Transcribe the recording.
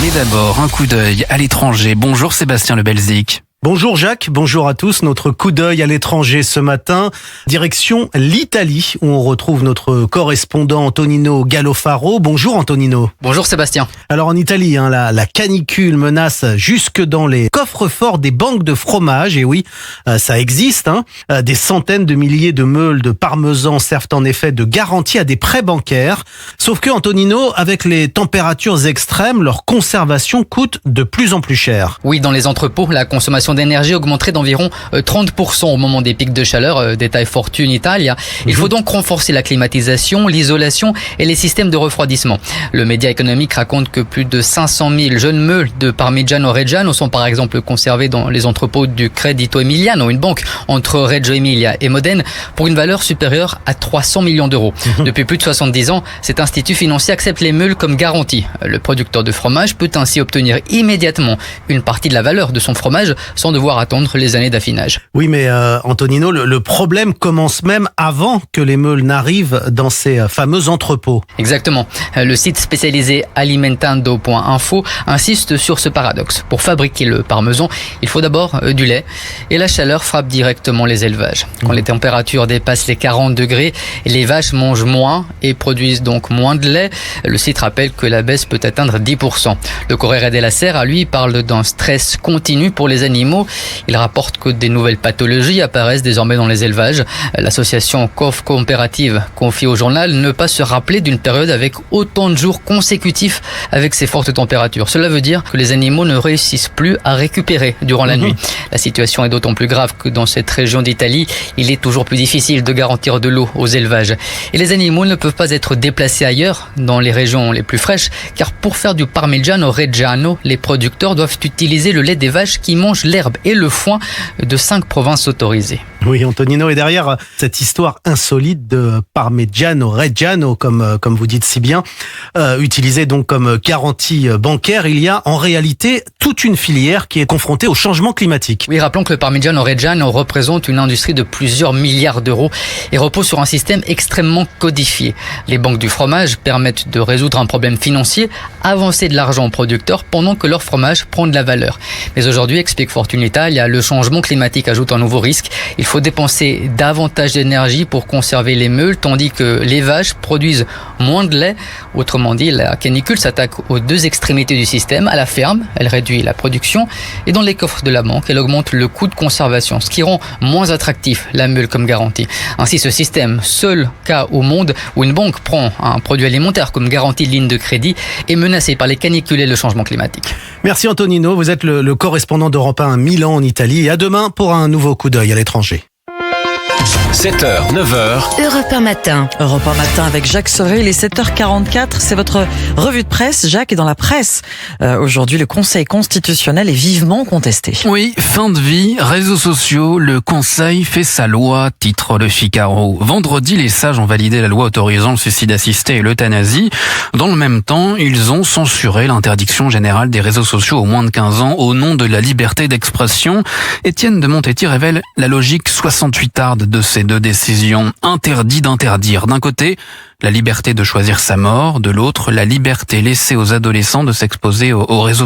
Et d'abord, un coup d'œil à l'étranger. Bonjour Sébastien Le Belzic. Bonjour Jacques, bonjour à tous. Notre coup d'œil à l'étranger ce matin, direction l'Italie, où on retrouve notre correspondant Antonino Gallofaro. Bonjour Antonino. Bonjour Sébastien. Alors en Italie, la canicule menace jusque dans les coffres-forts des banques de fromage. Et oui, ça existe. Des centaines de milliers de meules de parmesan servent en effet de garantie à des prêts bancaires. Sauf que Antonino, avec les températures extrêmes, leur conservation coûte de plus en plus cher. Oui, dans les entrepôts, la consommation d'énergie augmenterait d'environ 30% au moment des pics de chaleur, détail Fortune Italia. Il faut donc renforcer la climatisation, l'isolation et les systèmes de refroidissement. Le média économique raconte que plus de 500 000 jeunes meules de Parmigiano Reggiano sont par exemple conservées dans les entrepôts du Credito Emiliano, une banque entre Reggio Emilia et Modène, pour une valeur supérieure à 300 millions d'euros. Depuis plus de 70 ans, cet institut financier accepte les meules comme garantie. Le producteur de fromage peut ainsi obtenir immédiatement une partie de la valeur de son fromage sans devoir attendre les années d'affinage. Oui, mais Antonino, le problème commence même avant que les meules n'arrivent dans ces fameux entrepôts. Exactement. Le site spécialisé alimentando.info insiste sur ce paradoxe. Pour fabriquer le parmesan, il faut d'abord du lait et la chaleur frappe directement les élevages. Quand les températures dépassent les 40 degrés, les vaches mangent moins et produisent donc moins de lait. Le site rappelle que la baisse peut atteindre 10%. Le Corriere della Sera, lui, parle d'un stress continu pour les animaux. Il rapporte que des nouvelles pathologies apparaissent désormais dans les élevages. L'association Confcoopérative confie au journal ne pas se rappeler d'une période avec autant de jours consécutifs avec ces fortes températures. Cela veut dire que les animaux ne réussissent plus à récupérer durant la nuit. La situation est d'autant plus grave que dans cette région d'Italie, il est toujours plus difficile de garantir de l'eau aux élevages. Et les animaux ne peuvent pas être déplacés ailleurs, dans les régions les plus fraîches, car pour faire du Parmigiano Reggiano, les producteurs doivent utiliser le lait des vaches qui mangent l'herbe et le foin de 5 provinces autorisées. Oui, Antonino, et derrière cette histoire insolite de Parmigiano Reggiano, comme vous dites si bien, utilisée donc comme garantie bancaire, il y a en réalité toute une filière qui est confrontée au changement climatique. Oui, rappelons que le Parmigiano Reggiano représente une industrie de plusieurs milliards d'euros et repose sur un système extrêmement codifié. Les banques du fromage permettent de résoudre un problème financier, avancer de l'argent aux producteurs pendant que leur fromage prend de la valeur. Mais aujourd'hui, explique Fortune Italia, le changement climatique ajoute un nouveau risque. Il faut dépenser davantage d'énergie pour conserver les meules, tandis que les vaches produisent moins de lait. Autrement dit, la canicule s'attaque aux deux extrémités du système. À la ferme, elle réduit la production, et dans les coffres de la banque, elle augmente le coût de conservation, ce qui rend moins attractif la meule comme garantie. Ainsi, ce système, seul cas au monde où une banque prend un produit alimentaire comme garantie de ligne de crédit, est menacé par les canicules et le changement climatique. Merci Antonino, vous êtes le correspondant d'Europe 1 à Milan en Italie, et à demain pour un nouveau coup d'œil à l'étranger. 7h, 9h. Europe 1 matin. Europe 1 matin avec Jacques Sorel, il est 7h44. C'est votre revue de presse, Jacques, et dans la presse. Aujourd'hui, le Conseil constitutionnel est vivement contesté. Oui, fin de vie, réseaux sociaux, le Conseil fait sa loi, titre Le Figaro. Vendredi, les sages ont validé la loi autorisant le suicide assisté et l'euthanasie. Dans le même temps, ils ont censuré l'interdiction générale des réseaux sociaux aux moins de 15 ans au nom de la liberté d'expression. Étienne de Montetti révèle la logique 68arde de ces deux décisions. Interdit d'interdire. D'un côté, la liberté de choisir sa mort. De l'autre, la liberté laissée aux adolescents de s'exposer aux réseaux sociaux.